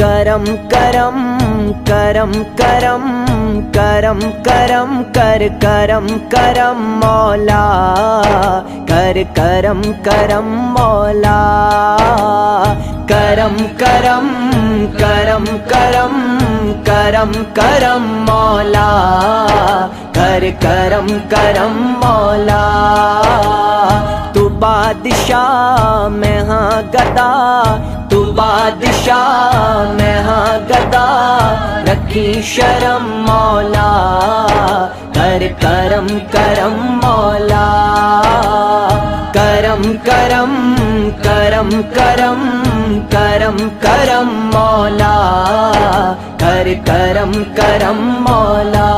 करम करम करम करम करम करम कर करम करम मौला, कर करम करम मौला। करम करम करम करम करम करम मौला, कर करम करम मौला। तू बादशाह मैं हाँ गदा, तू बादशाह मैं हाँ गदा, रखी शर्म मौला, कर करम करम मौला। करम करम करम करम करम करम मौला, कर करम करम मौला।